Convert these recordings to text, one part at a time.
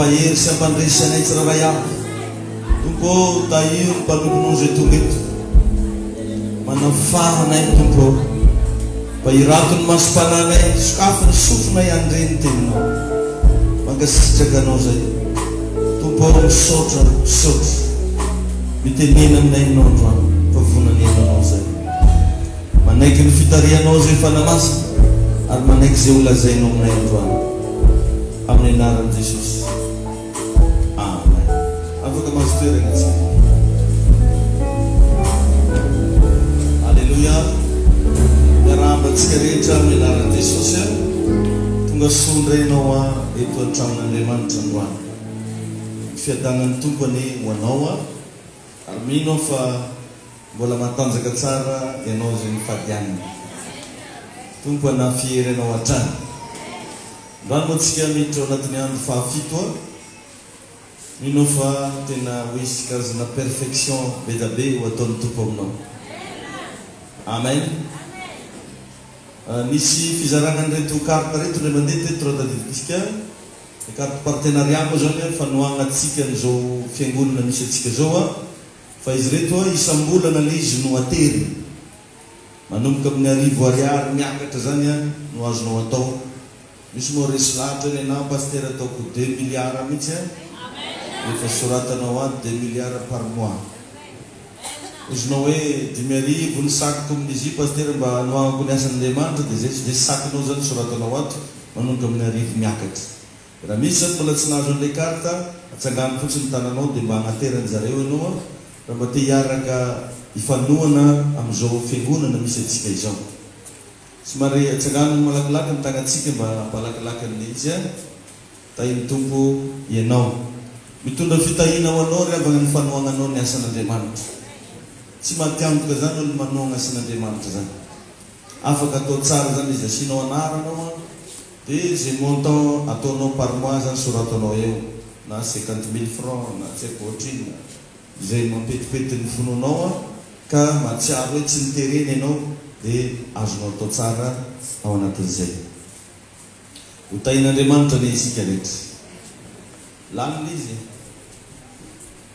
mampahery sy ampandresanay tsiraray aby tompo tahiro mpanokono zay tonga eto manafahanay tompo mba iratony masompananay sokafony sofonay andreny teninao mangasitrakanao zay tompo misaotra misaotra mitenena aminay anao androany favonanenanao zay manaiky ny fitarianao zay fanamasina ary manaiky zay olazainao aminay androany amin'ny anaran'i Jesosy. Amen. Afaka mahazo toerana tsika. Alleluia. Miarabantsika rehetra amin'ny anaran'i Jesosy tonga sondrenao eto an-tranon'Andriamanitra androany. Fiadanan'ny tompony ho anao ary mino fa mbola matanjaka tsara ianao zay nifadianina. Tompo anafiery anao hatrany. Rano tsika miditra anatin'ny andro fahafito mino fa tena hoisy karazana perfection be da be ho ataon'ny tompo aminao. Amen. Nisy fizarana an'ireto carte reto le mandeha teto radadiditsika carte partenariat moa zany fanohana atsika n'izao fiangonana misy atsika zao fa izy reto isam-bolana le izy no atery manomboka amin'ny 10 ariary miakatra zany no azonao atao. Misy moa resy lahatra ny anao paster ataoko 2 milliards mihitsy efa soratanao 2 milliards par mois. Izinao hoe 5,000 ny sakiko amin'izy paster mba anohagako ny asan'Andriamanitra dia zay tsy sakinao zany soratanao ato manomboka amin'ny 10 miakatra. Raha misy zany mbola tsy nahazo an'ilay karta atsangano fotsiny ny tananao dia mba hanateran'zareo ianao raha mba te hiaraka ifanohana amin'izao fiangonana misy atsika izao. Somary atsangano malakilaky ny tagnatsika mba malakilaky amin'izy tahiny tompo ianao mitondra fitahina ho anao ry avana ny fanohananao ny asan'Andriamanitra. Tsy matiantoka zany olo manohana asan'Andriamanitra zany. Afaka atao tsara zany izy asianao anaranao dia zay montant ataonao par mois zany soratanao eo na 50,000 francs na tsy haiko ohatriny zay mampetipety ny fononao ka matsiaro hoe tsy nitereny ianao dia azonao atao tsara ao anatin'izay. Ho tahin'Andriamanitra le isika rehetra. Lamina izy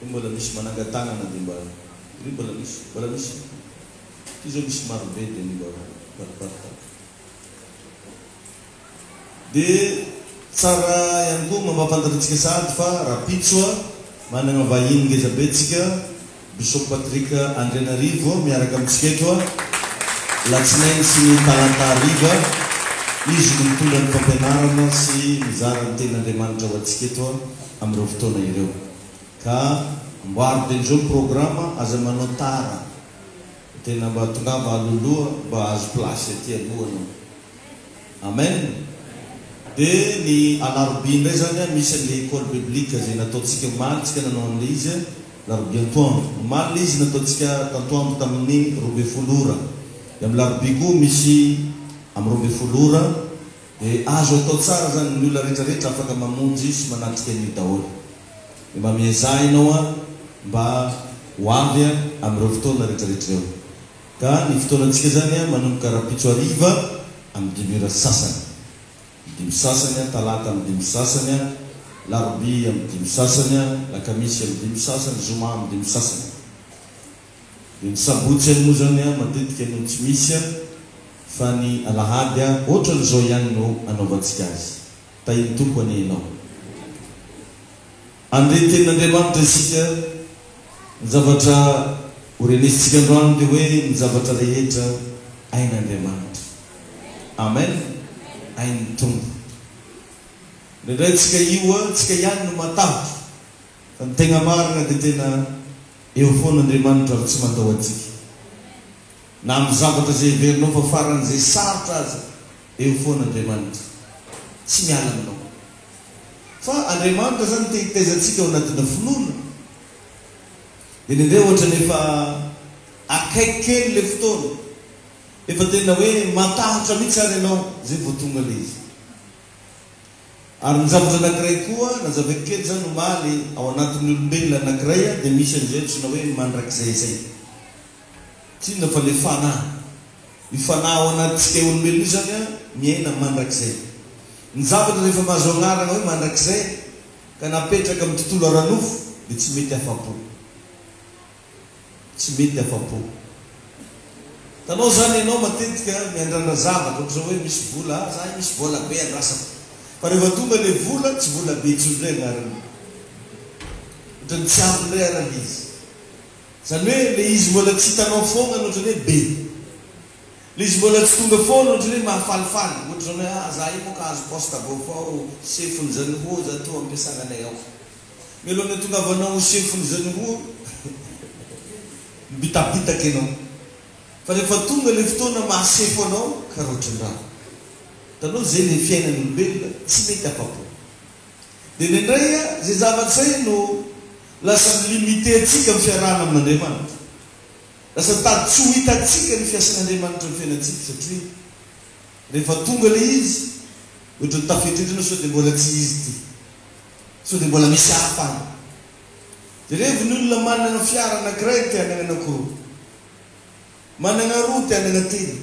mbola misy manangan-tanana dia mbola misy ty zao misy marobe dia mba pariparita. Dia tsara ihany koa mampafantatritsika sady fa rapitso manana vahiny ngeza be tsika Bishop Patrick Andrianarivo miaraka amintsika eto latsinainy sy ny Talantariva izy no mitondra ny fampianarana sy mizara ny ten'Andriamanitra ho antsika eto amin'ireo fotoana ireo ka mboary dian'izao ny programa aza manao tara tena mba tongava aloloha mba azo plasy aty alohana. Amen. Dia ny alarobia indray zany misy an'le école biblique zay nataontsika omaly tsika nanao an'le izy larobia antoandro omaly izy nataontsika tantoandro tamin'ny 20 ora dia amin'ny larobia koa misy amin'ny 20 ora dia azo atao tsara zany ny olona rehetrarehetra afaka mamonjy sy manatrika an'io daholo dia mba miazahinao mba ho avy amin'ireo fotoana rehetrarehetra eo ka ny fotoanantsika zany manomboka rapitso ariva amin'ny 5 ora sasany 5 sasany talata amin'ny 5 sasany larobia amin'ny 5 sasany lakamisy amin'ny 5 sasany zoma amin'ny 5 sasany dia ny sabotsy any moa zany matetika no tsy misy fa ny alahady ohatra n'izao ihany no anaovantsika azy tahiny tompo any ianao andre ten'Andriamanitra isika ny zavatra horenesitsika androany dia hoe ny zavatra rehetra ain'Andriamanitra. Amen. Hainy tompo indray tsika io tsika ihany no matahotra fa ny tegna marina dia tena eo foan'Andriamanitra ary tsy matao atsika na amin'ny zavatra zay heverinao fa faran'izay sarotra azy eo foan'Andriamanitra tsy miala aminao fa Andriamanitra zany te hitaizatsika ao anatina finoana dia nindray ohatra nefa akaiky kely le fotoana efa tena hoe matahotra mihitsy ary ianao zay vao tonga le izy ary ny zavatra anankiray koa na zavaky kely zany omaly ao anatin'ny olombelona anankiray dia misy an'izay antsona hoe mandrakizay zay tsinona fa le fanahy ny fanahy ao anatintsika olombelona io zany miaina mandrakizay ny zavatra rehefa mahazo agnarana hoe mandrakizay ka napetraka amin'ny tontolo aranofo dia tsy mety afa-po. Tsy mety afa-po. Tanao zany ianao matetika miandrana zavatra ohatr'izao hoe misy vola, zahay misy vola be andrasako. Fa rehefa tonga le vola, tsy vola be intsondray agnarany. Ohatrany tsy ampindray arana izy. Zany hoe le izy mbola tsy hitanao foana no ohatrany hoe be. Le izy mbola tsy tonga foana ohatrany hoe mahafalifaly. Ohatrany hoe zahay moa ka azo poste vaovao sefony zany ho zato ampiasananay ao. Mialohan'ny tonga avanao sefony zany ho bitabitaka ianao. Fa rehefa tonga le fotoana mahasefo anao ka roatrin-draha. Tanao zay le fiainan'olombelona tsy mety afa-po. Dia indray zay zavatra zay no lasa limité atsika amin'ny fiarahana amin'Andriamanitra. Lasa tady tsy ho hitatsika ny fiasan'Andriamanitra amin'ny fiainantsika satria rehefa tonga le izy ohatra ny tafetritra sao dia mbola tsy izy ty. Sao dia mbola misy hafana. Dia rehefa ny olona manana fiara anankiray ty hanana anankiroa. Manana roa ty hanana telo.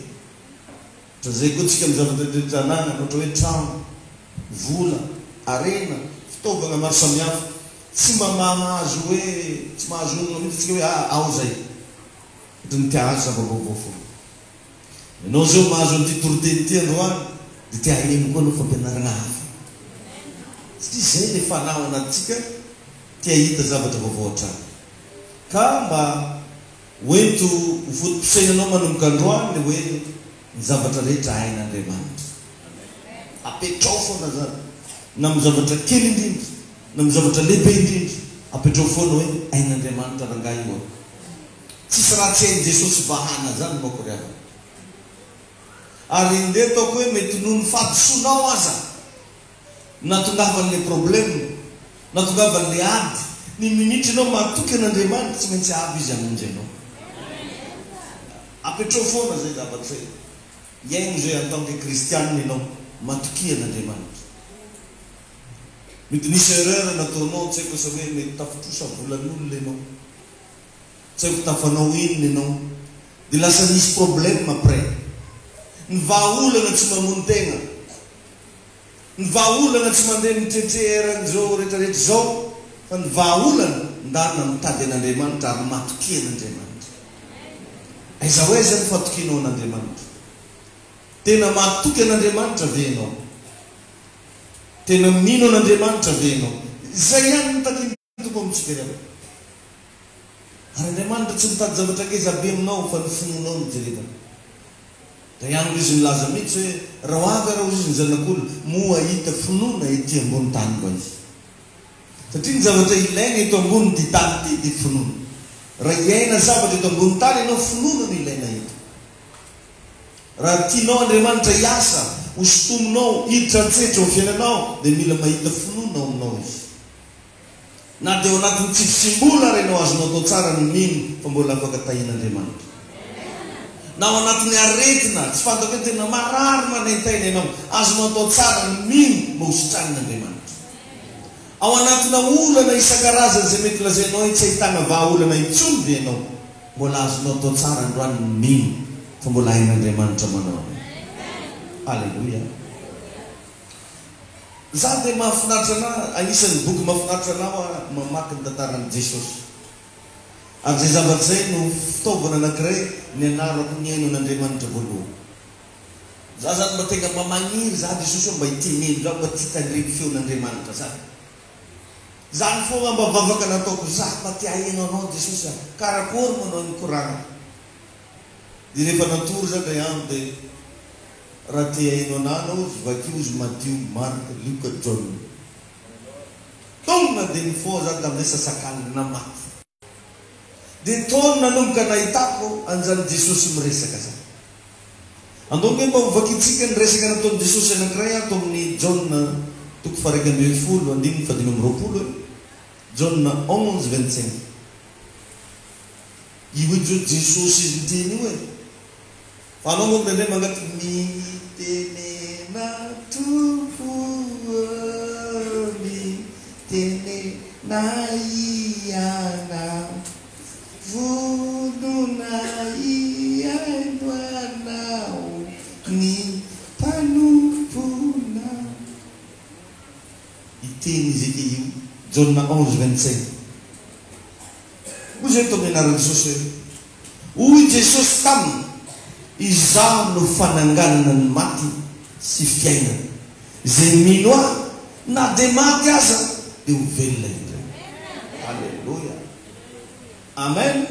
Zay koa tsika amin'ny zavatra rehetra anana ohatra hoe trano, vola, arena, fitaovana maro samihafa. Tsy mahazo hoe tsy mahazo olona mihitsy tsika hoe ao zay. Ohatrany tia azo zava-baovao foana. Ianao zao mahazo an'ity toroteny ty androany dia tia aheno koa no fampianarana hafa. Satria zay le fanahy anatsika tia hita zavatra vaovao hatrany. Ka mba hoento ho fotom-pisainanao manomboka androany le hoe ny zavatra rehetra hain'Andriamanitra. Apetrao foana zany. Na amin'ny zavatra kely indrindra, na amin'ny zavatra lehibe indrindra, apetrao foana hoe hain'Andriamanitra rangahy io. Tsisy raha tsy hain'i Jesosy vahana zany manko ry avy. Ary ndeha ataoko hoe mety noho ny fahadisoanao aza nahatongavan'le problème, nahatongavan'le ady, ny minitra ianao mahatoky an'Andriamanitra tsy maintsy avy izy hamonjy anao. Apetrao foana zay zavatra zay. Iaino zay en tant que kristianina ianao mahatoky an'Andriamanitra. Mety nisy erreur nataonao, tsy haiko sa hoe mety tafitrosa volan'olona ianao. Tsy haiko tafanao inona ianao. Dia lasa nisy problème après. Ny vahaolana tsy mamono tegna. Ny vahaolana tsy mandeha mitretreran'izao rehetrarehetra zao. Fa ny vahaolana ndarina mitady an'Andriamanitra ary mahatoky an'Andriamanitra. Aiza hoe zany fahatokinao an'Andriamanitra. Tena mahatoky an'Andriamanitra ve ianao? Tena mino an'Andriamanitra ve ianao? Zay ihany no takintoko amintsika rehefa. Ary Andriamanitra tsy mitady zavatra ngeza be aminao fa ny finoanao no jerevana. Da ihany izy milaza mihitsy hoe raha avy raha izy ny zanak'olona moa hita finoana ety ambony tany koa izy. Satria ny zavatra ilaina eto ambony ty tany ty dia finoana. Raha iaina zavatra eto ambony tany ianao finoana no ilaina eto. Raha tianao Andriamanitra hiasa, hosotominao, hiditra antsetra ho fiainanao, dia mila mahita finoana ao aminao izy. Na dia ao anatin'ny tsifotsim-bola ary ianao azonao atao tsara ny mino fa mbola afaka tahian'Andriamanitra. Na ao anatin'ny aretina, tsy fantako hoe tena marary manentaina ianao, azonao atao tsara ny mino mba hositran'Andriamanitra. Ao anatina olana isan-karazany izay mety lazainao hoe tsy ahitana vahaolana intsony ve ianao, mbola azonao atao tsara androany ny mino fa mbola hain'Andriamanitra manao. Alleluia. Za dia mahafinaritra anahy, anisan'ny boky mahafinaritra anao mamaky ny tantaran'i Jesosy. Ary zay zavatra zay no fitaovana anankiray ny anarako ny aino an'Andriamanitra voalohany. Za zany mba tegna mba magniry za Jesosy mba hiteneno za mba tia tandremy feon'Andriamanitra zany. Zany foana mba vavaka nataoko za mba tia haino anao Jesosy karakory manao ny korana. Dia rehefa natory za dia ihany dia raha tia haino anao izy vakio izy Matthieu, Marc, Luc, John. Tonga dia nifoha za tamin'izay sasak'andro namaty. Dia taona nanomboka nahitako an'izany Jesosy miresaka zany. Andonge mba hovakitsika ny resaka nataon'i Jesosy anankiray ato amin'ny John 11:20 John 11:25. Io hoe Jesosy izy miteny io e. Fa anao moa nandray mangaty mitenena tokoa mitenena iana vonona iaino anao ny mpanompona. Iteny izy eke io John 11:25. Hoy ito minaran Jesús. Uy Jesus tam izaho no fananganana ny maty sy fiainana. Zay minoa na de maty aza dia ho velona indray. Alleluia. Amen.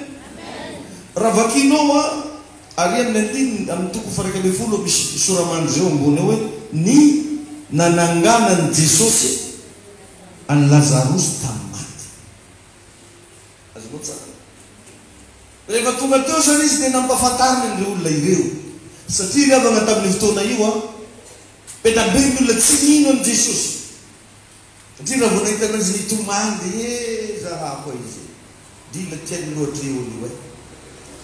Raha vakinao ary amin'ny toko 1:10 misy soramandry zao ambony hoe ny nananganan'i Jesosy any Lazarus tamin'ny maty. Azonao tsara. Rehefa tonga teo zany izy dia nampafantarina ireo olona ireo. Satria ravana tamin'ny fotoana io pedabe ny olona tsy mino an' Jesosy. Satria raha vao nahita anazy nitomany dia zarako izy. Dila tiany loatra io olo hoe.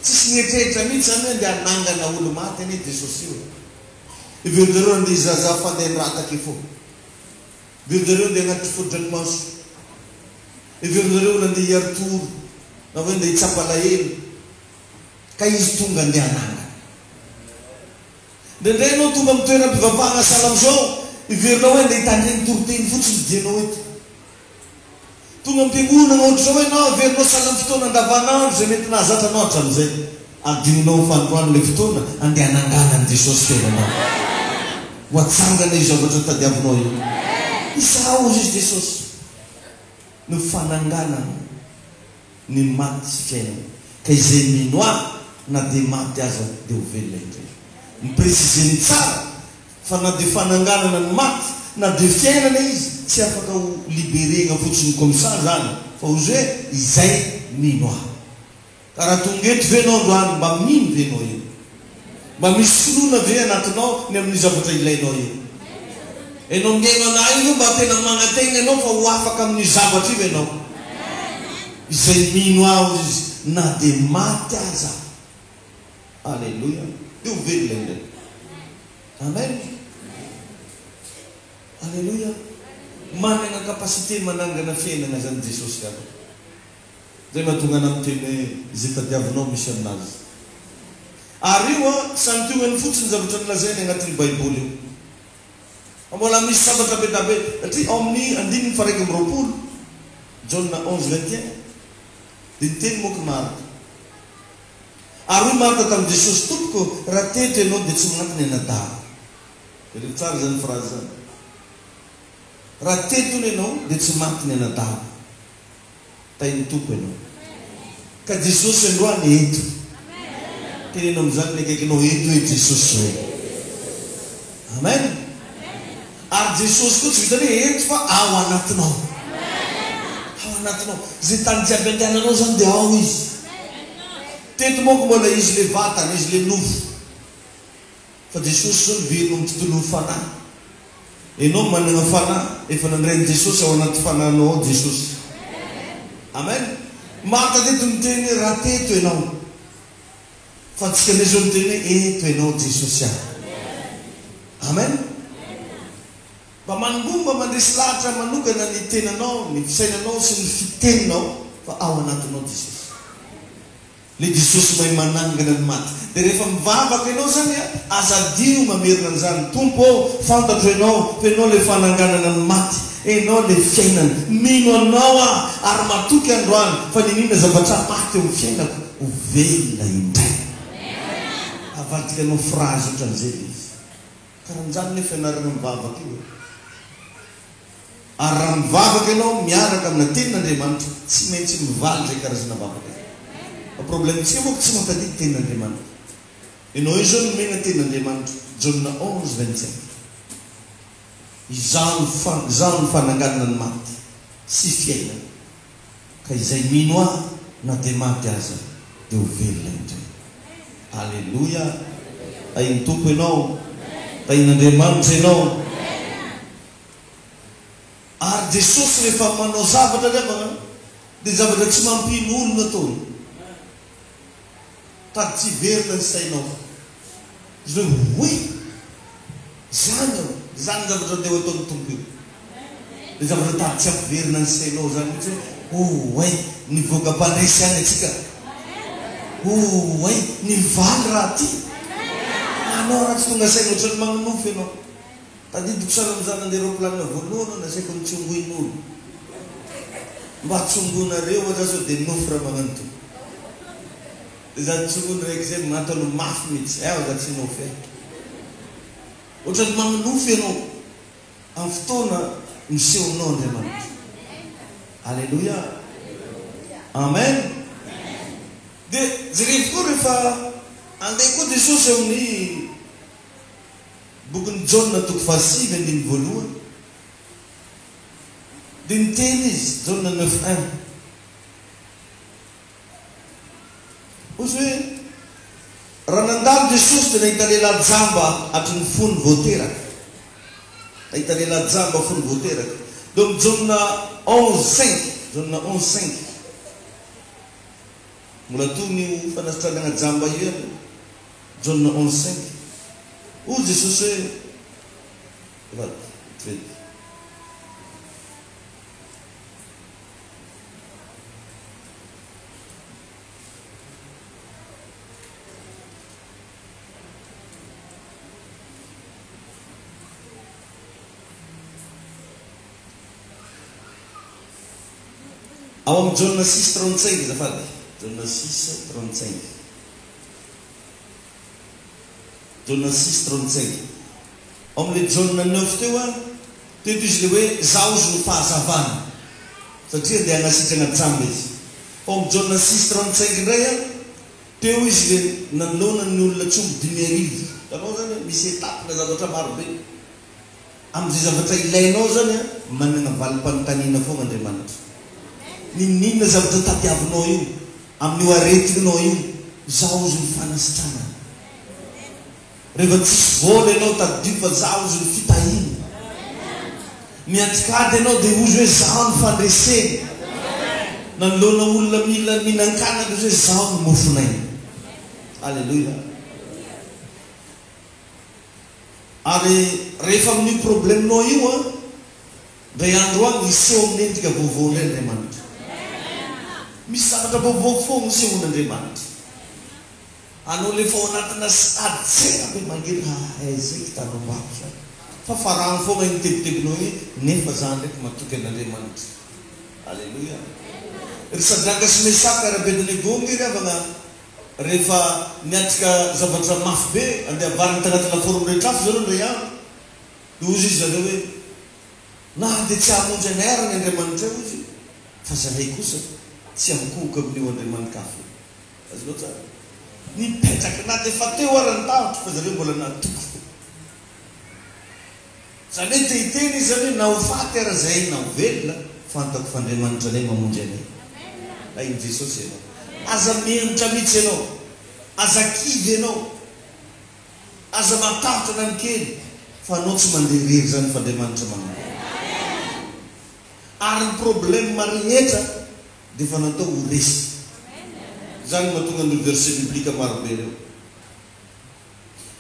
Tsisy nietrehitra mihitsy zany hoe ndia hanangana olo maty anie Jesosy io. Iveronareo andeha izaza fandeha rataka fo. Iveronareo andeha agnaty fodranomaso. Iveronareo andeha hiarotoro na hoe andeha hitsapa lahelo. Ka izy tonga andeha hanangana. Ndraindray anao tonga amin'ny toeram-pivavahana sahala am'izao, iverinao hoe andeha hitandreny toroteny fotsiny dianao eto. Tonga am-piangonana ohatr'izao hoe anao averinao sahala amin'ny fotoana andavanandro zay mety nahazatra anao hatramin'izay. Adinonao ny fandroany ilay fotoana andeha hanangana an' Jesosy tenanao. Ho atsangana izy zavatra tadiavinao io. Isao izy Jesosy no fananganana ny maty sy fiainana. Ka izay mino na dia maty aza dia ho velona indray. Mipresizeny tsara fa na dia fananganana ny maty na dia fiainana izy tsy afaka ho liberena fotsiny komsa zany fa ozy hoe izay mino ka raha tonga eto ve anao androany mba mino ve anao io, mba misy finoana ve anatinao ny amin'ny zavatra ilainao io. Enao migegno anahy io mba tena magnategna anao fa ho afaka amin'ny zavatra io ianao. Izay mino aho izy na dia maty aza. Alleluia. Dia ho velona indray. Amen. Alleluia. Manana kapasité manangana fiainana zany Jesosy ka. Zay mahatonga ana miteny hoe izay tadiavinao misy aminazy. Ary io santionany fotsiny zavatra nilazainy agnatin'ny Baiboly io. Mbola misy sabatra be dabe satria ao amin'ny 2:20 John 11:21 dia niteny moka Marta. Ary hoy Marta tamin'i Jesosy, tompoko raha teto ianao dia tsy magnatiny anadara. Dia tsara zany phrase zany. Raha teto ianao dia tsy matiny anadara. Tainy tompo ianao. Ka Jesosy androany eto. Tenenao amin'izany ny akaikinao eto hoe Jesosy hoe. Amen. Ary Jesosy koa tsy vitany hoe eto fa ao anatinao. Ao anatinao. Zay tany jiaby andehananao zany dia ao izy. Teto moa mbola izy le vatana, izy le nofo. Fa Jesosy zao niverino amin'ny tontolo fanahy. Ianao manana fanahy, efa nandray Jesosy ao anaty fanahinao ao Jesosy. Amen. Marta teto miteny hoe raha teto ianao. Fa tsika ilay zao miteny hoe eto ianao Jesosy aho. Amen. Mba mangomba mandresy lahatra manokana ny tenanao, ny fisainanao sy ny fiteninao fa ao anatinao Jesosy. Le Jesosy mahay manangana ny maty. Dia rehefa mivavaka ianao zany azadio mamerina an'izany. Tompo fantatro ianao fa ianao le fananganana ny maty, ianao le fiainana. Mino anao ary matoky androany fa ninona zavatra maty eo amin'ny fiainako ho velona indray. Avadika anao phrase ohatran'izay izy. Karan'izany le fianarana mivavaka io. Ary raha mivavaka ianao miaraka amina tenin'Andriamanitra tsy maintsy mivaly zay karazana vavaka. Problème tsy moa tsy mampadidy tenin'Andriamanitra. Ianao io zao nomena tenin'Andriamanitra. John 11:25. Izaho ny fananganana ny maty sy fiainana. Ka izay mino na dia maty aza dia ho velona indray. Alleluia. Tain'ny tompo ianao, tain'Andriamanitra ianao. Ary Jesosy rehefa manao zavatra levana dia zavatra tsy mampino olona ataony. Tady tsy verina ny sainao. Izy hoe zany zavatra andeha ho ataon'ny tompo io. Dia zavatra tady tsy ampiverina ny sainao zany mihitsy hoe nivoaka mpandresy any atsika. Hoe nivaly raha ty. Anao raha tsy tonga saina ohatrany magnonofo ianao. Tadidiko sana amin'izany andeha roplanina voalohany nasaiko nitsongoin'olo. mba tsongonareo aza sao dia nofra magnano to za tsongony raiky zay magnatao mafy mihitsy za tsy nofy ohatrany magnonofy ianao amin'ny fotoana misehonao Andriamanitra. Alleluia, amen. Dia jerevy koa rehefa andeha koa Jesosy amin'ny bokin'ny Jaona toko 7:1 dia niteny izy Jaona 9:1 ozy hoe raha nandalo Jesosy dia nahita lehilahy jamba hatry ny fony voateraka, nahita lehilahy jamba fony voateraka. Donc Jaona 11:5, Jaona 11:5 mbola tony fanasitrarana jamba io Jaona 11:5 ozy Jesosy hoe ao amin'ny Jaona 6:35 zafady, Jaona 6:35, Jaona 6:35 ao amin'le Jaona 9 teo teto izy le hoe zaho ozy no fahazavana satria dia hanasitrana jamba izy. Ao amin'ny Jaona 6:35 indray teo izy le nanolona ny olona tsombo 5,000. Tanao zany misy etapina zavatra marobe amin'izay zavatra ilainao zany manana valim-panontaniana foana Andriamanitra. Ninona zavatra tadiavinao io amin'io aretinao io zaho ozy ny fanasitrana. Rehefa tsisy vola ianao tadio fa zaho ozy ny fitahina. Miatikady ianao dia ozy hoe zaho ny fandresena. Nanolona olona mila mihinan-kanina ozy hoe zaho ny mofonaina. Alleluia. Ary rehefa amin'ny probleminao io dia andro any iseho amin'ny endrika vaovao indray Andriamanitra. Misy zavatra vaovao foana isehon'Andriamanitra. Anao le fa ao anatina stady tsena be mangery zay kitanombako zany fa farany foana iny tebitebinao iny nefa za ndraiky matoky an'Andriamanitra. Alleluia. Ry Sadraka sy Mesaka ary Abednego ngery avana rehefa niatrika zavatra mafy be andeha avariny tagnatina forum rehetra afo zareo ndray andro dia ozy izy zareo hoe na dia tsy hamonjy anay ary ny Andriamanitra ozy fa zahay kosa tsy amikohoka amin'io Andriamanitra afo. Azonao tsara nipetraka na dia fa teo ary ny tavitra fa zareo mbola natoko zany hoe tehiteny izy zany hoe na ho faty ary zay na ho velona fantako fa Andriamanitra anay mamonjy anay. Lainy Jesosy ianao aza mihemitra mihitsy ianao, aza kivy ianao, aza matahitra na ny kely fa anao tsy mandeha rery zany fa Andriamanitra mamonjy. Ary ny problème rehetra dia fa natao ho resy. Zany mahatonga ny verset biblika marobe reo.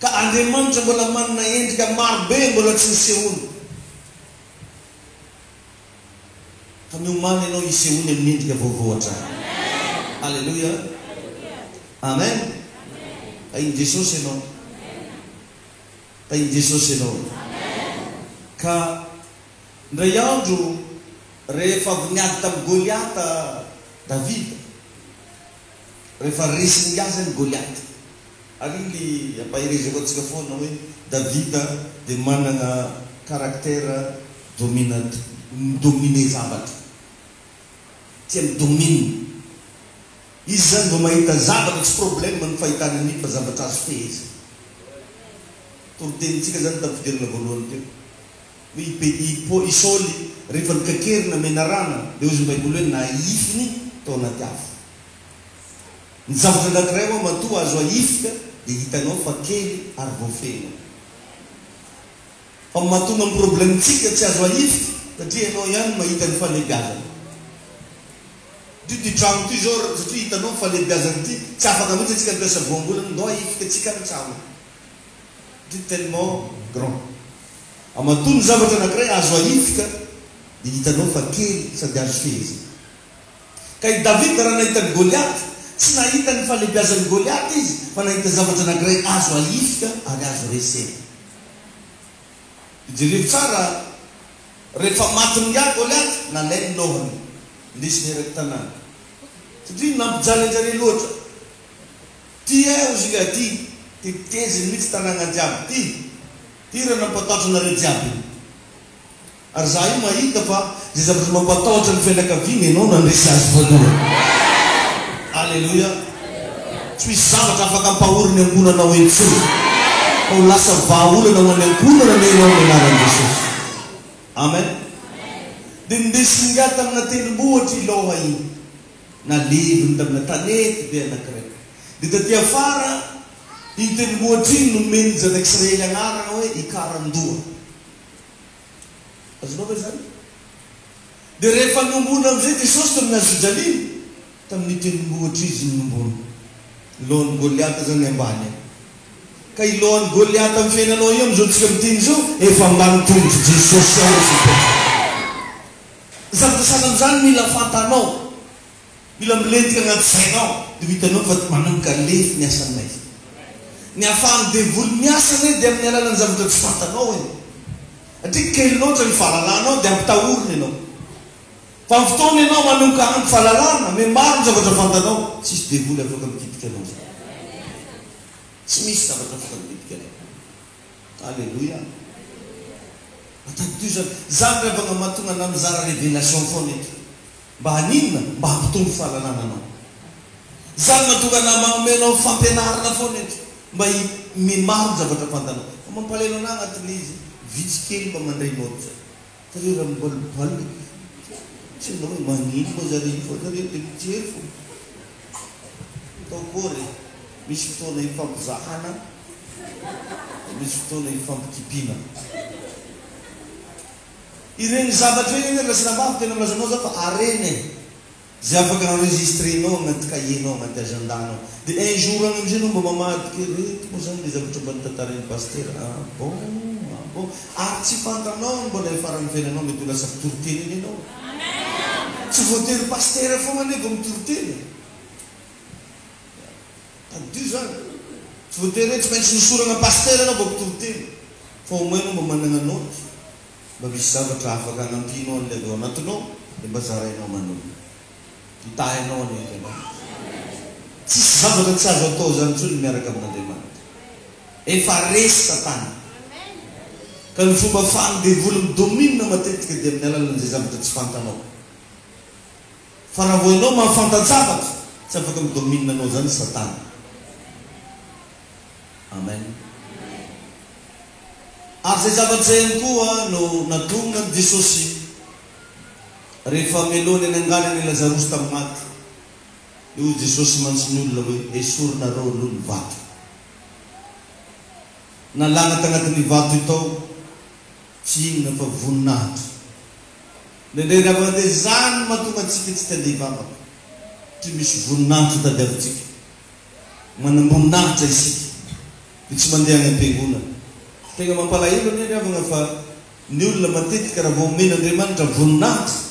Ka Andriamanitra mbola manana endrika marobe mbola tsy nisehony. Fa miomany ianao hisehony amin'ny endrika vaovao hatrany. Alleluia, amen. Tainy Jesosy ianao, tainy Jesosy ianao. Ka ndray andro rehefa avy niady tamin'ny Goliata Davida, rehefa resiny azy ny Goliata ary iny ampahirezako antsika foana hoe Davida dia manana karaktera domine zavatra, tia midomine. Izy zany vao mahita zavatra tsy problème ny fahitana an'iny fa zavatra azo feheza. Toritenintsika zany tafidirina voalohany teo hoe Isaoly rehefa nikakerina menarana dia ozy Baiboly hoe naifiny tao anaty afo. Ny zavatra anankiray ao matoa azo ahifika dia hitanao fa kely ary voafehina. Fa mahatonga amin'ny problemtsika tsy azo ahifika satria ianao ihany mahita ny falebiazana. Ty trano ty zao satria hitanao ny falebiazana ty tsy afaka mihitsy atsika mipiasa voambolana ndao ahifika atsika ny trano. Ty tellement grand. Amatoa ny zavatra anankiray azo ahifika dia hitanao fa kely sady azo feheza. Ka i Davida raha nahita ny Goliaty tsy nahita ny falebiazan'ny Goliaty izy fa nahita zavatra anankiray azo ahifika ary azo resena. Jereo tsara rehefa maty ny Goliaty nalainy lohany ndesiny eraky tanàna satria nampijalijale loatra ty zika ty teteziny mihitsy tanàna jiaby ty raha nampataotranare jiaby ary za io mahita fa zay zavatra mampataotra ny fianakaviana ianao nandresy azy voalohany. Alleluia. Tsy misy zavatra afaka ampahoriny angonanao entsony fa ho lasa vahaolana ho any angonana menao ny anaran'i Jesosy. Amen. Dia ndesinga tamina tendrombohitra Iloha iny naleviny tamina tanety be anankiray. Dia taty afara iny tendrombohitra iny nomeny zanak'Israely agnarana hoe ikarandoha. Azonao ve zany? Dia rehefa nombona amizay Jesosy tamin'ny azojaliana tamin'ny tendrombohitra izy nombona lohan'ny Goliata zany ambany ka ilohan'ny Goliata amin'ny fiainanao io amizao tsika miteny zao efa ambany tongotry Jesosy ao sipetra. Zavatra sana am'izany mila fantanao, mila milentika agnaty sainao dia hitanao fa manomboka lefy ny asanay. Ny ahafahany devoly miasana dia amin'ny alalany zavatra tsy fantanao e. Satria kely loatra ny fahalalanao dia ampitahorina ianao. Fa amin'ny fotoana ianao manomboka ampy fahalalana me maro ny zavatra fantanao tsisy devoly afaka mikitika anao zany. Tsy misy zavatra afaka mikitika anao. Alleluia. Atadio zany zany revagna mahatonga na mizara révélation foana eto mba haninona mba hampitombo fahalalana anao. Zany mahatonga na magnomenao fampianarana foana eto mba mimaro ny zavatra fantanao. Fa mampaleno ana agnatin'ny izy vitsy kely mba mandray noty zany. Zareo raha miboliboly tsy anao hoe magnino moa zareo fa zareo dia mijery fo. Atao kory misy fotoana hifampizahana, misy fotoana hifampikipiana. Ireny zavatra eny raha sinamafy tena milazanao zao fa areny zay afaka enregistrenao agnaty cahier-nao agnaty agendanao. Dia un jour agny amizay anao mba mamadiky reto moa zany le zavatra mba nitantarain'ny pasteur. Bon ary tsy fantanao mbola efaran'ny fiainanao mety ho lasa mitoriteny eny ianao. Tsy voatery pasteur foana ane vao mitoriteny. Tadio zany tsy voatery hoe tsy maintsy nisorana pasteur anao vao mitoriteny fa au moins anao mba manana noty mba misy zavatra afaka anampinao an'ilay ao anatinao dia mba zarainao manomboka hitahinao an'enao. Tsisy zavatra tsy azo atao zany intsony miaraka amin'Andriamanitra. Efa resy Satana ka ny fomba ahafahany devoly midomina matetika dia amin'ny alalan'izay zavatra tsy fantanao. Fa raha vao ianao mahafantan-javatra tsy afaka midomina anao zany Satana. Amen. Ary zay zavatra zay ihany koa no natonga ny Jesosy rehefa melony any angalany Lazarosy tamin'ny maty. Io Jesosy mantsy ny olona hoe esorinareo aloha ny vato. Nalana tagnatin'ny vato itao tsy inona fa voninahitra. Nendray ravana dia zany mahatonga antsika tsy tandeha hivavaka. Tsy misy voninahitra tadiavintsika. Manamboninahitra isika dia tsy mandeha any am-piangonana. Tegna mampalahelo ny ravana fa ny olona matetika raha vao omen'Andriamanitra voninahitra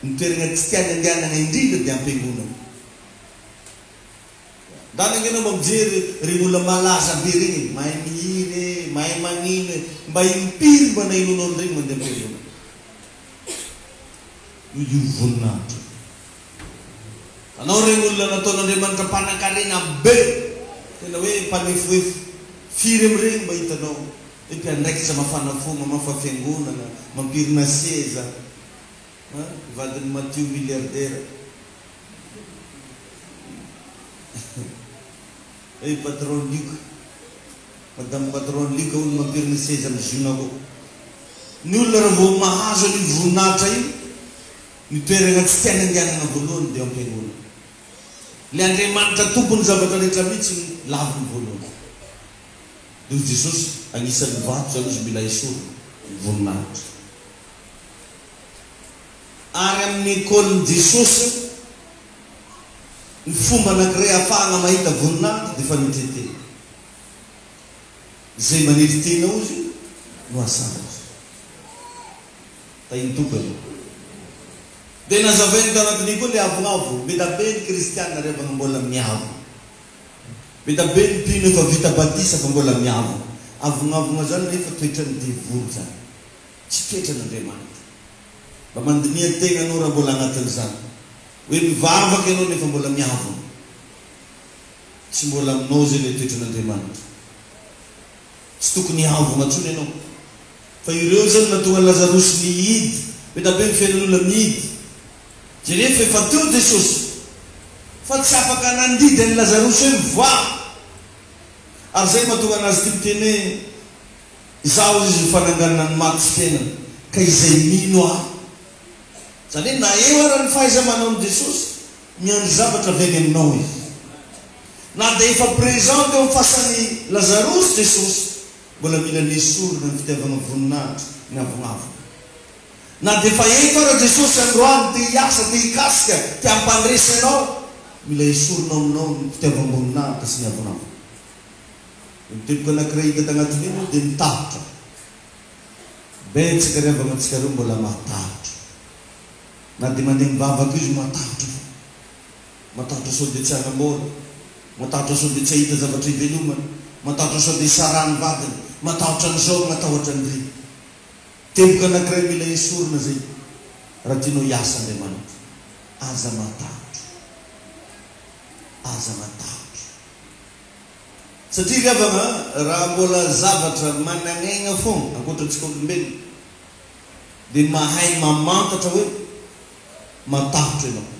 ny toerana tsy tiany andehanana indrindra dia am-piangonana. Dany angenao mba mijery reny olona malaza be regny mahay mihiny mahay magnino mba impiry mba nainonao regny mandeha am-piangonana. Io voninahitra. Anao regny olona nataon'Andriamanitra mpanankarena be tena hoe mpanefoefo firy amin'ireny mba hitanao hoe mpiandraikitra mafana fo mamafa fiangonana mampirina seza vadiny Matio milliardaire hoe patron Luc madame patron Luc olo mampirina seza amin'ny journaux. Ny olona raha vao mahazo ny voninahitra io ny toerana tsy tiany andehanana voalohany dia am-piangonana. Le Andriamanitra tompony zavatra rehetra mihitsy laviny voalohany. Dia Jesosy anisan'ny vato zany izy mila esorina voninahitra. Ary amin'ny école Jesosy ny fomba anankiray ahafahana mahita voninahitra dia efa nitetena. Zay maniry tena ozy no asana ozy. Tahiny tokany. Dia nazavainy tanatin'io koa le avonavo meda be ny kristianina revana mbola miavo. Meda be ny mpino efa vita batisa fa mbola miavo. Avonavona zany nefa toetra ny devoly zany. Tsy toetra n'Andriamanitra. mba mandinia tegna anao raha mbola agnatin'izany hoe mivavaka ianao nefa mbola miavona tsy mbola aminao zay le toetran'Andriamanitra tsy tokony hiavona ntsony ianao fa ireo zany natonga Lazarosy nihidy be ny fiainan'olona mihidy jerefa efa teo Jesosy fa tsy afaka nandidy any Lazarosy hoe mivoaka ary zay mahatonga anazy ty miteny hoe izaho izy fananganana ny maty sy fiainana ka izay mino aho zany hoe na eo ara ny fahaiza-manao ny Jesosy miandry zavatra avy aminao izy na dia efa présent teo mifasany Lazarosy Jesosy mbola mila nesorina ny fitiavana voninahitra ny avonavo na dia efa eto ara Jesosy androany te hiasa te hikasika te hampandresy ianao mila esorina aminao ny fitiavam-boninahitra sy ny avonavo miteboka anankiray hita tagnatiny io dia mitahitra betsaka riavana antsika reo mbola matahitra na dia mandeha mivavaka izy matahitra sao dia tsy hanamora matahitra sao dia tsy ahita zavatra hivelomana matahitra sao dia sarany vadiny matahitra n'izao matahotra ny ry teboka anankiray mila esorina zay raha tianao hiasa Andriamanitra aza matahitra satria riavana raha mbola zavatra managnaigna foana ankoatrantsika olombelona dia mahay mamantatra hoe matahitra ianao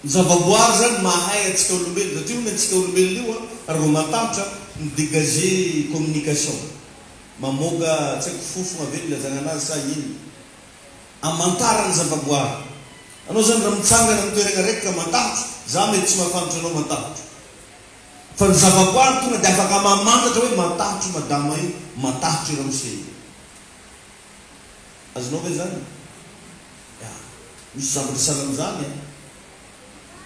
ny zavaboary zany mahay atsika olombelona satria ny atsika olombelona io ary vao matahitra midégager communication mamoga tsy haiko fofona ve ilazana anazy sa iny amantara ny zavaboary anao zany raha mitsangana amin'ny toerana raiky ka matahitra za mety tsy mahafantatra anao matahitra fa ny zavaboary tonga dia afaka mamantatra hoe matahitra madama io matahitra io ramose azonao ve zany misy zavatra sala am'izany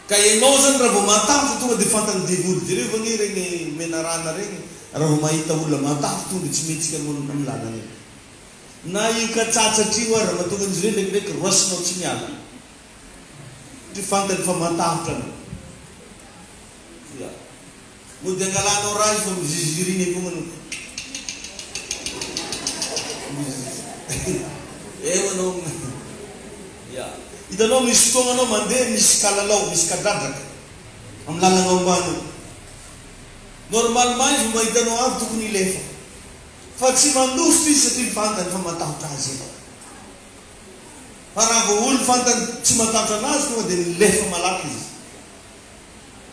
ka ianao zany raha vao matahitra tonga dia fantany devoly jereo vagny regny menarana regny raha vao mahita olona matahitra tonga dia tsy metsika monina amin'ny lalana na io katsatsatrio ary raha mahatonga izy reo ndraikindraiky roasinao tsy miala ty fantany fa matahitra anao mo dia angalanao raha izy fa miziziriny avao eo anao hitanao misy fotoana anao mandeha misy kalalao misy kadradraka amin'ny lalana ambany normalement izy mahitanao avy tokony ilefa fa tsy mandoso izy satria fantany fa matahitra azy fa raha vao olo fantany tsy matahitra anazy tonga dia milefa malaky izy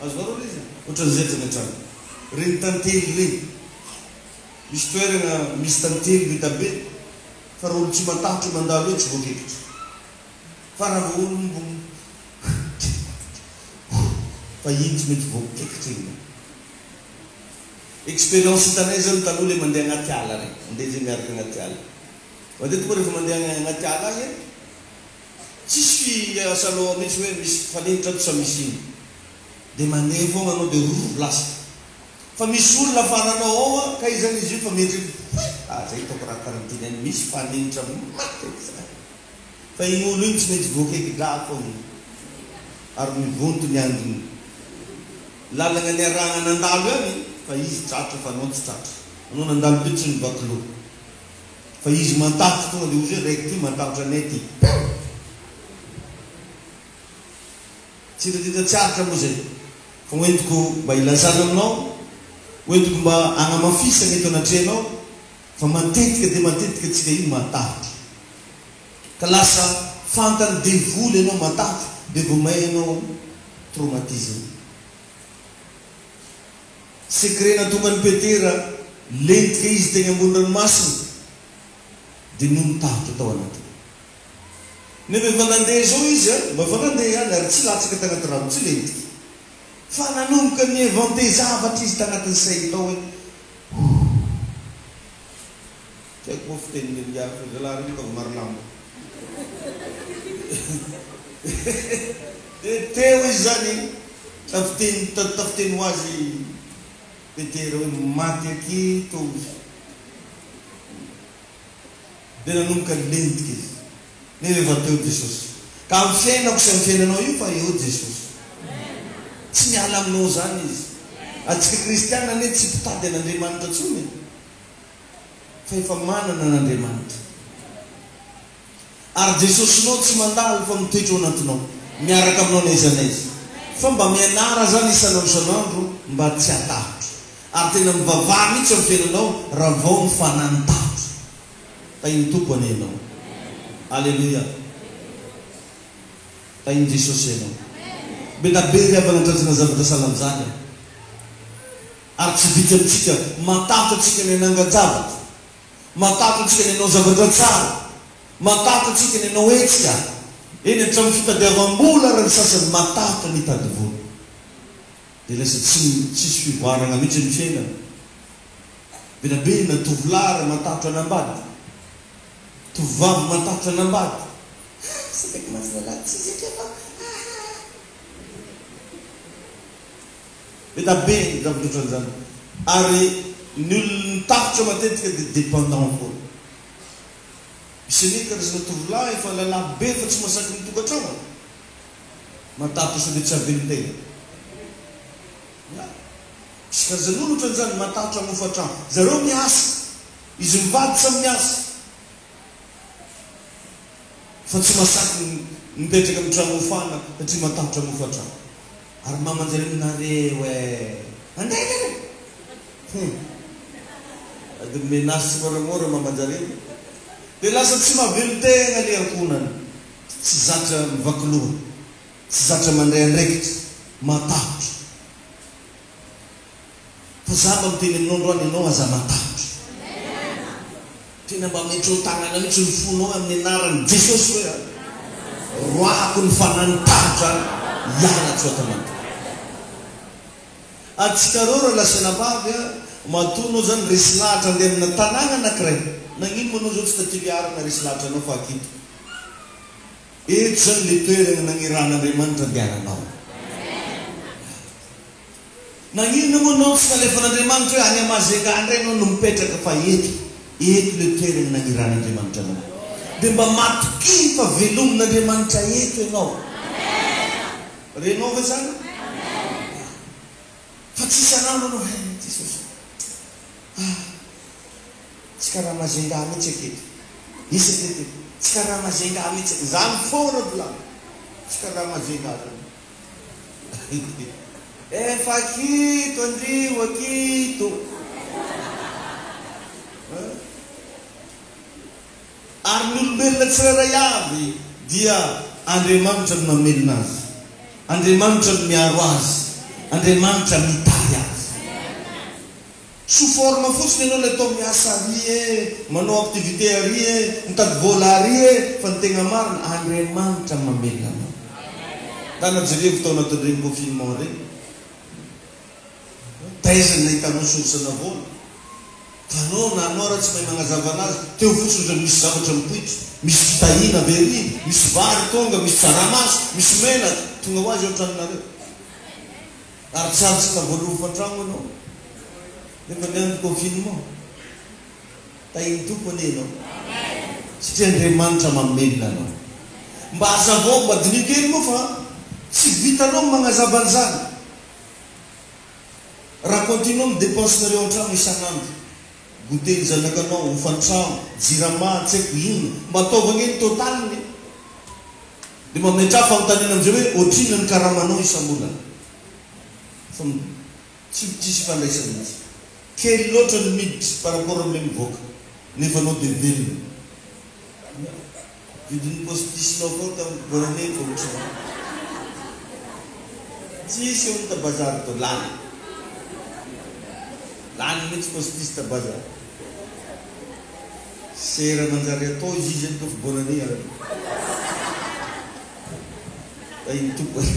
azonareo izy ohatran'izay tanatrano reny tantely reny misy toerana misy tantely vita be fa raha olo tsy matahitra mandalo eo tsy voakekitra fa raha vao olo fa iny tsy mety voakekitra iny expérience hitanay zany taloha le mandeha agnaty ala regny mandeha zay miaraka agnaty ala matetika rehefa mandeha agnaty ala agny tsisy asaloha mihitsy hoe misy fanenitra to sa misy iny dia mandeha foana anao dia roro lasa fa misy olona fananao ao ka izany izy io fa mety zay taoko raha karantiny any misy fanenitra maty fa iny olo iny tsy mety voakeky-dra foana ary mivonto ny androny lalagna ny arahana nandalo any fa izy tratra fa anao tsy tratra anao nandalo be tsy nybakilo fa izy matahitra tonga dia ozy hoe raiky ty matahitra anay ty tsy hitahita tsy aritra moa zay fa hoentiko mba ilazana aminao hoentiko mba agnamafisana eto anatrehanao fa matetika dia matetika tsika io matahitra ka lasa fantany devoly ianao matahitra dia vao may ianao traumatisme secret natonga ny Petera lentika izy tegny ambony ranomasina dia no mitahitra tao anatiny nefa efa nandeha zao izy mba efa nandeha any ary tsy latsaka tagnaty rano tsy lentika fa nanomboka ny invente zavatra izy tagnatin'ny say tao hoe tsy haiko moa fiteniny miafa zalahy regny tao marolamo dia teo izy zany tafiteny ho azy Petera hoe maty aketo izy dia nanomboka lentika izy nefa efa teo Jesosy ka amin'ny fiainako sy amin'ny fiainanao io fa eo Jesosy tsy miala aminao zany izy atsika kristiana ane tsy mpitady an'Andriamanitra ntsony fa efa manana an'Andriamanitra Ary Jesosinao tsy mandalo fa mitoetra ao anatinao. Miaraka aminao n'aiza n'aiza. Fa mba mianara zany isanao isan'andro mba tsy hatahotro. Ary tena mivavaha mihitsy amin'ny fiainanao raha vao mifanantahotro. Tainy Tompony ianao. Alleluia. Tainy Jesosy ianao. Be ry avana andrajana zavatra sahala amin'izany. Ary tsy vitsy amintsika matahotra antsika ny hananga-javatra. Matahotra antsika ny hanao zavatra tsara. Matahotra antsika ny hanao hetsika. Eny hatramin'ny fitadiavam-bola raha ny sasany matahotra ny hitady vola. Dia lasa tsisy fivoarana mihitsy ny fiainana. Be na tovolahy matahotra hanambady. Tovovavy matahotra hanambady. Sabaky mahasalala tsisy efa. Be ny zavatra ohatran'izany. Ary ny olona mitahotra matetika dia dépendant foana. Misy ny karazana tovolahy efa lalahy be fa tsy masaky ny tokantrano. Matahotra sao dia tsy avelin-tegna. Misy karazana olona ohatran'izany matahotra hamofa-trano. Zareo miasa. Izy mivady samy miasa. Fa tsy masaky mipetraka amin'ny trano mofana satria matahotra hamofa-trano. Ary mamanjare minareo andeha ady menasy tsy moramora mamanjare. Dia lasa tsy mahavelo-tegna le ankonany. Tsy zatra mivaky loha. Tsy zatra mandray andraikitra. Matahotra. Fa za mba miteny aminao androany ianao aza matahotra. Tena mba metro tagnana mihitsy ny fonao amin'ny anaran'i Jesosy hoe roahako ny fanantahotra iala tsy otamanta. Atsika reo raha lasanabavy matonao zany resy lahatra andeha amina tanàna anankiray. Nagnino manao zao tsy tatiliarana resy lahatra anao fa akito. Eto zany le toerana nangiran'Andriamanitra andehananao. Nagnino manao tsy talefan'Andriamanitra hoe any Amazega indray anao no mipetraka fa eto le toerana nangiran'Andriamanitra anao. Dia mba matoky fa velomin'Andriamanitra eto ianao. Renao ve zany? Fa tsy isan'andro anao Jesosy. Tsy karaha Mazenga mihitsy aketo. Isa teto. Tsy karaha Mazenga mihitsy. Zany foana bolany. Tsy karaha Mazenga zany. Efa akito andrio akito. Ary ny olombelona tsirairay avy dia Andriamanitra no mamelona azy. Andriamanitra no miaro azy. Andriamanitra mitahy azy. Sous forme fotsiny ianao le atao miasa ary manao activité ary mitady vola ary fa ny tegna marina Andriamanitra mamelona anao. Tanajereko tao anatin'ireny confinement ireny. Taizany nahitanao sorsana vola. Fa anao na anao raha tsy mahay magnazava anazy teo fotsiny ohatran'ny misy zavatra mipoitra. Misy fitahina very, misy vary tonga, misy tsaramaso, misy menaka. Tonga ho azy ao an-tranonareo. Ary tsarotsika voaloha fa-trano anao. Nefa ny andro confinement. Tainy Tompony ianao. Satria Andriamanitra mamelona anao. Mba hazavao mba dinikely moa fa tsy vitanao magnazava an'izany. Raha continuo midépensinareo an-trano isan'andro. Goteny zanakanao, hofantrano, jirama, tsy haiko inona. Mba ataovana eny totaliny. Dia mametraha fanontaniana amin'izay hoe ohatrina ny karamanao isam-bolana. Fa tsisy fandraisana mihitsy. Kely loatra ny miditra par rapport amin'ilay mivoaka. Nefa anao dia velona. Vidin'ny postisinao foa tamin'ny volanay fa ohatrana. Tsisy eo ny tabazary tao lany. Lany mihitsy postisy tabazary. Sera manjary atao izy izy atao fa bonanay ary. Tainy Tompony.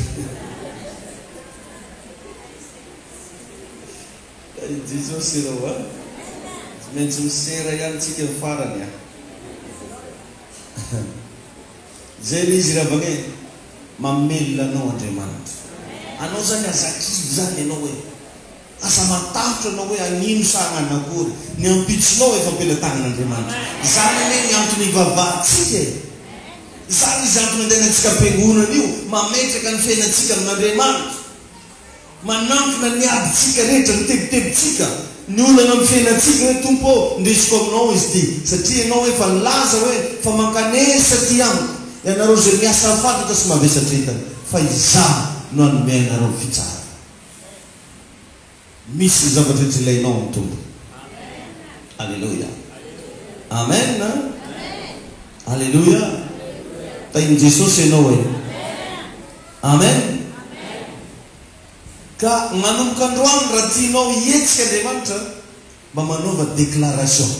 Tainy Jesosy ireo tsy maintsy misera ihany tsika ny farany zay le izy raha vagne mamelona anao Andriamanitra. Anao zany azakivo zany ianao hoe asa matahotra anao hoe agnino sa agnanakory. Ny ampitsinao efa ampelatanan'Andriamanitra. Zany hoe ny antony ivavahantsika. Zany izy antony andehanantsika am-piangonana io mametraka ny fiainantsika amin'Andriamanitra. manankina ny abytsika rehetra mitebitebitsika ny olana amin'ny fiainantsika hoe tompo ndesiko aminao izy ty satria ianao efa nilaza hoe fa mankanesa ty amiko ianareo zay miasa fantatra sy mavesatretana fa izaho no anome anareo fitsara misy ny zavatra tsy ilainao amin'ny tompo alleluia amen alleluia tainy jesosy ianao hoe amen ka manomboka androany raha tianao hietsika Andriamanitra mba manaova déclaration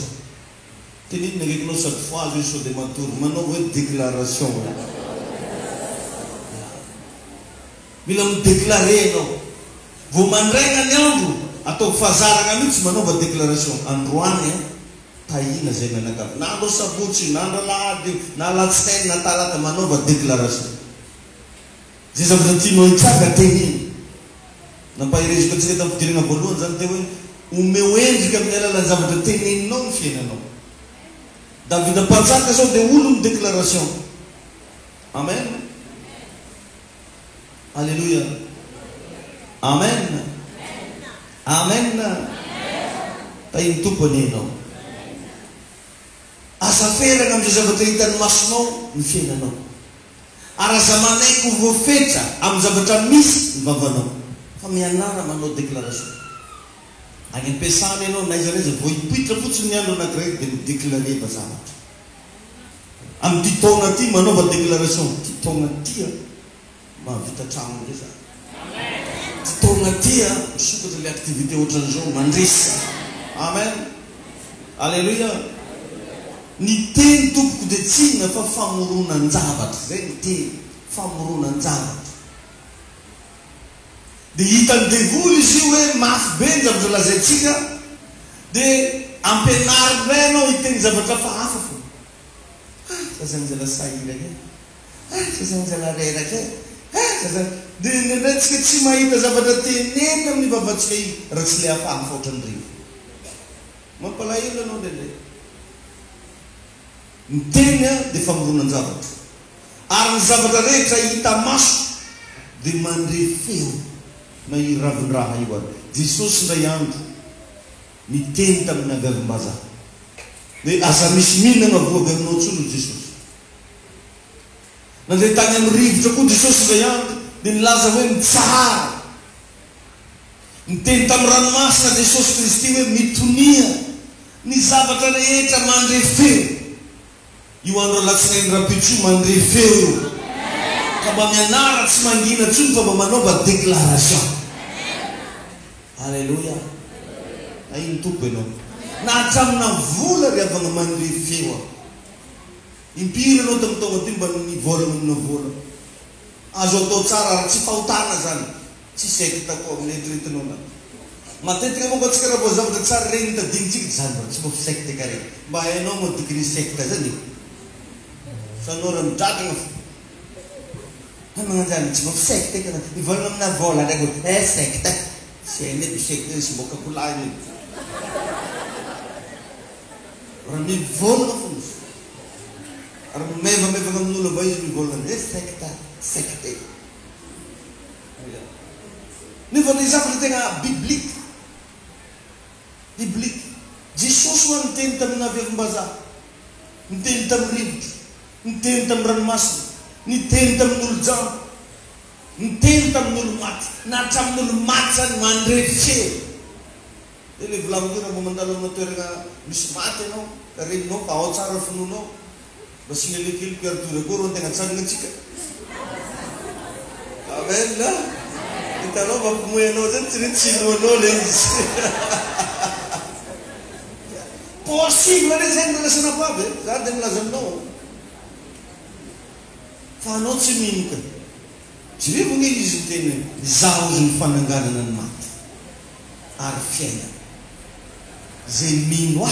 tenenina ndraikinao chaque fois azo sao dia matory manaova hoe déclaration mila midéclare anao vo mandraigna ny andro ataoko fahazarana mihitsy manaova déclaration androany tahina zay nanakavy na andro sabotsy na andro lahady na alatsinainy na talata manaova déclaration zay zavatra tianao hitsaka teniny nampahirezoka antsika tamin'ny fidirana voalohany zany teo hoe omeo endrika amin'ny alalan'ny zavatra teneninao ny fiainanao davida mpanjaka zao dia olo ny déclaration amen alleluia amen amen tainy tompony ianao asa ferana amin'izay zavatra hitany masonao ny fiainanao ary aza manaiko voafetra amin'ny zavatra misy ny vavanao fa mianara manao déclaration agny ampiasana ianao na iza reza vo hipoitra fotsiny ny andro anankiray dia midéclare va zavatra amin'ny ty taona ty manaova déclaration ty taona tya mahavita trano ndray za ty taona tya misokatra le activité ohatran'izao mandresa amen alleluia ny teny tompoko dia tsina fa famoronan-javatra zay ny teny famoronan-javatra dia hitany devoly izy io hoe mafy be ny zavatra lazaitsika dia ampianarinay anao hiteny zavatra fa hafa fo sazanjala sahiraka sazanjala reraka dia ndraindray tsika tsy mahita zavatra teneny amin'ny vavatsika io raha tsy le hafahafa ohatrany rivo mampalahelo anao ndraindray ny teny dia famoronan-javatra ary ny zavatra rehetra hita maso dia mandre feo na iravin-draha io ary jesosy ndray andro miteny tamin'ny aviavim-bazaha dia aza misy mihinana voavy aminao tsolo jesosy nandeha tany amin'ny rivotra koa jesosy ndray andro dia nilaza hoe mitsara miteny tamin'ny ranomasina jesosy kristy hoe mitonia ny zavatra rehetra mandre feo io andro alatsinainy rapitso mandre feo io ka mba mianara tsy mangina tsony fa mba manaova déclaration alleluia ainy tompo ianao na hatramina vola ry avana mandre feo impiry anao tamin'ny taona ty mba nivolana amina vola azo atao tsara ary tsy fahotana zany tsy sectako amin'ny eritreretinao na matetika monko atsika raha vo zavatra tsara regny tadinitsika zany mba tsy mafo secte ka regny mba hainao madikiny secte zany sanao raha midradrana fo magnanjany tsy mafo secte ka mivolana amina vola ndraiky secte sy hainy edy secte sy mboka kolany raha mivolana fo misy ary mevamevana amin'olo ava izy mivolana secte nefa ny zavatra tegna biblique jesosy hoa niteny tamin'ny aviavim-bazaha niteny tamin'ny rivotra niteny tamin'ny ranomasina niteny tamin'ny olo jano niteny tamin'ny olo maty na hatramin'ny olo maty zany mandre feo dia le volamiko raha mba mandalo amina toerana misy maty ianao ka regninao ka ao tsara finonao mba sy nelekely piaritory koa ro an tegna tsanina atsika amen hitanao mampimoy anao zany tsy retsinoanao le izy possible re zay milasana pavy za dia milaza aminao fa anao tsy minika tsy revo ny izy teny zaho ozy ny fananganana ny maty ary fiaina zay mino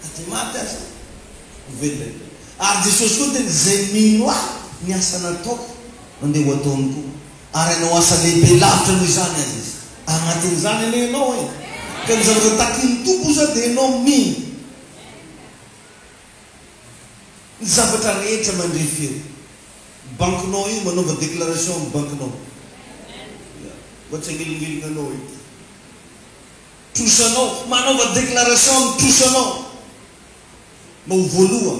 aty maty aza velona ary jesosy koa teny zay mino ny asa nataoko mandeha ho ataony koa ary anao asa lehibe lavitra noho izany azy izy agnatin'izany ane anao e ka ny zavatra takiny tompo za dia anao mino ny zavatra rehetra mandre feo bankinao io manaova déclaration amin'ny bankinao Vatsangilingilinanao ity. Trosanao, manaova déclaration trosanao. Mau voaloha.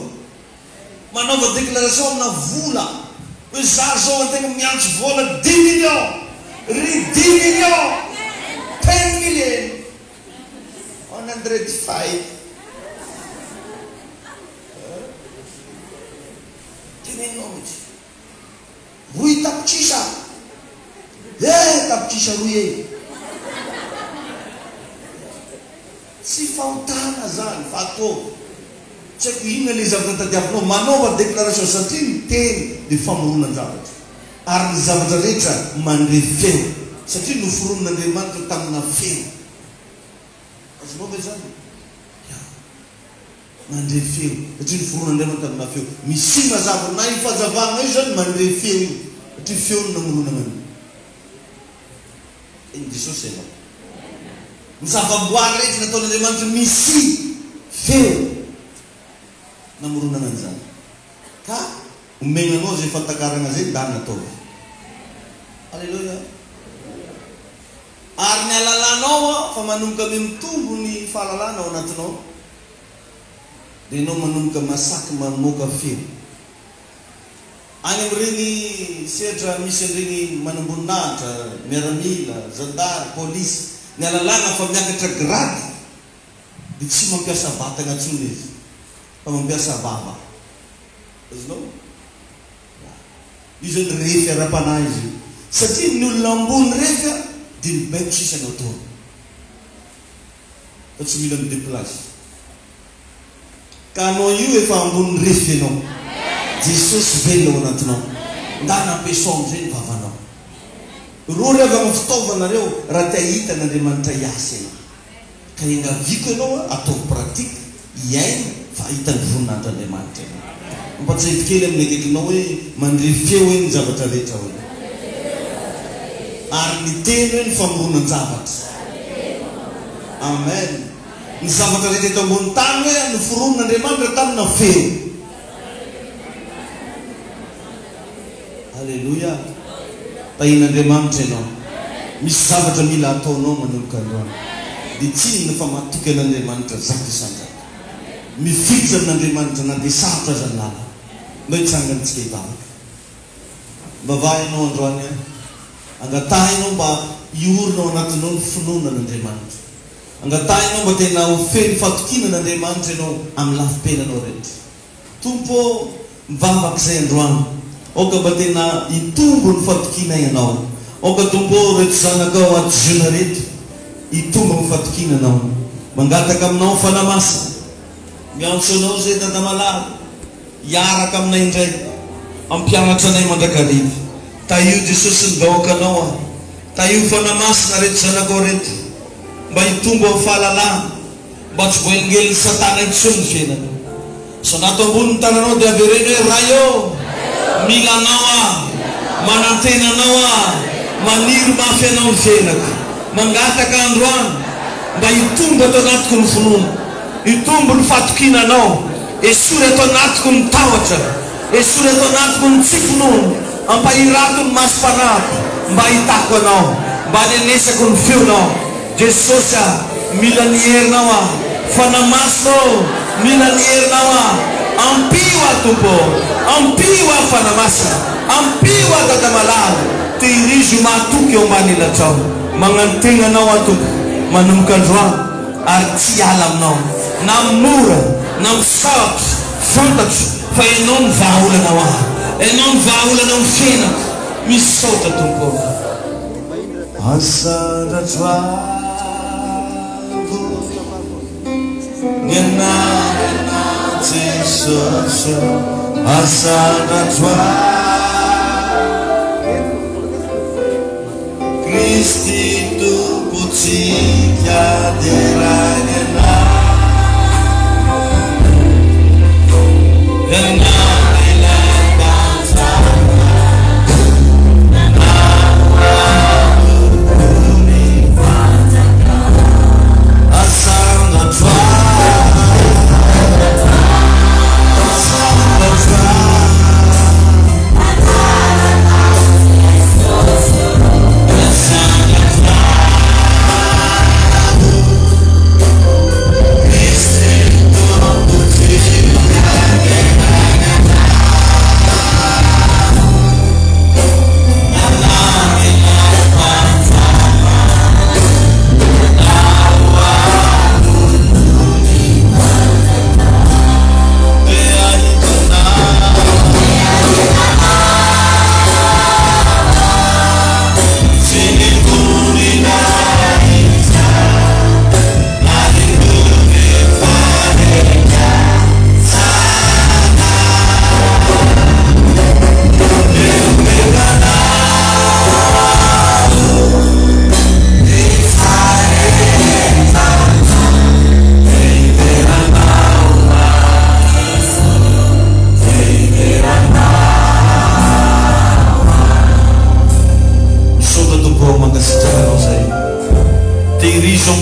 Manaova déclaration amina vola. Hoe za zao antegna miantso vola 10 millions. Ry 10 millions. 10 million. 105. Tenenao mihitsy. Roy tapitrisa. Tapitrisa roy tsy fahotana zany fa atao. Tsy haiko inona le zavatra tadiavinao. Manaova déclaration satria miteny dia famoronan-javatra. Ary ny zavatra rehetra mandre feo. Satria noforonon'Andriamanitra tamina feo. Azonao ve zany? Mandre feo. Satria noforonon'Andriamanitra tamina feo. Misy mazava na ifazavana io zany mandre feo io. Satria feo no namoronana io. Iny Jesosy ianao. Ny zava-boary rehetra nataon'Andriamanitra misy feo namoronana an'izany. Ka omenanao zay fatakarana zay da natao. Alleluia. Ary ny alalanao fa manomboka ame mitombo ny fahalalana ao anatinao. Dia ianao manomboka masaky mamoaka feo. Any amin'ireny sehatra misy an'ireny manamboninahitra, miaramila, zandary, polisy, ny alalana fa miakatra grady dia tsy mampiasa vatagna intsony izy fa mampiasa bava. Azonao? Izy zany refy ara-panahy izy. Satria ny olona ambony refy dia mibaiko sisa anao tao. Fa tsy mila mideplasy. Ka anao io efa ambony refy ianao. Jesosy velona ao anatinao. Nda nampiasao am'izay ny vavanao. Rory avy amin'ny fitaovanareo raha tia hita n'Andriamanitra hiasa ianao. Ka engaviko ianao atao pratika iaina fa hita ny voninahitran'Andriamanitra ianao. Mampatsahito kely amin'ny akaikinao hoe mandre feo hoe ny zavatra rehetra hoe. Ary ny teny hoe ny famoronan-javatra. Amen. Ny zavatra rehetra eto ambony tany hoe noforonon'Andriamanitra tamina feo. Alleluia. Tahin'Andriamanitra ianao. Misy zavatra mila ataonao manomboka androany. Dia tsy ny fa matoky an'Andriamanitra zato isan-jato. Mifijy amin'Andriamanitra na dia sarotra aza ny lala. Mba hitsangantsika hivavaka. Mba vahinao androany angatahinao mba iorina anatinao ny finoana an'Andriamanitra. Angatahinao mba tena ho feno fatokina n'Andriamanitra ianao amin'ny lafi-penanao rehetra. Tompo mivavaka izay androany. Oka mba tena hitombo ny fatokina ianao. Oka tompo reto zanakao ato jeuna reto hitombo ny fatokina anao. Mangataka aminao fanamasina. Miantso anao zay tatamalary. Hiaraka aminay indray. Ampianatra anay mandrakariva. Taio Jesosy ny vahoakanao. Taio fanamasina reto zanakao reto. Mba hitombo amin'ny fahalalana. Mba tsy voalingelin'ny satana intsony ny fiainana. So nato ambony ny tananao dia avereny hoe raio. Milanao manantenanao maniry mafy anao ny fiainako. Mangataka androany mba hitombo ato anatiko ny finoana. Hitombo ny fatokinanao. Esory ato anatiko ny tahotra. Esory ato anatiko ny tsy finoana. Ampahirato ny masom-panahy mba hitako anao. Mba nenesako ny feonao. Jesosy mila ny herinao fanamasinao. Mila ny herinao ampio tompo. Ampio fanamasina. Ampio tatamalary. Tehirizo matoky eo ambany elatrao. Magnantegnanao atompo manomboka androany ary tsy ala aminao. Na mora na misaotra fantatro fa ianao ny vahaolanao ianao ny vahaolanao ny fiainako. Misaotra tompo. Asandratroako ny anarana Jesosy. Asandratroako Kristi tompotsika derany anao. Sana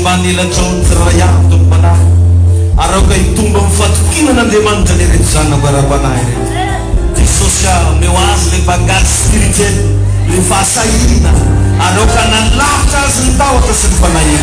mbany ilatrao tsiraiany tompanahy araka hitomba mifatokina n'Andriamanitra le rehetra zanako ara-panahy rehetra Jesosy meo azy le bagage spirituel le fahasahina araka nanlavitra azy ny tahotra sy ny fanahy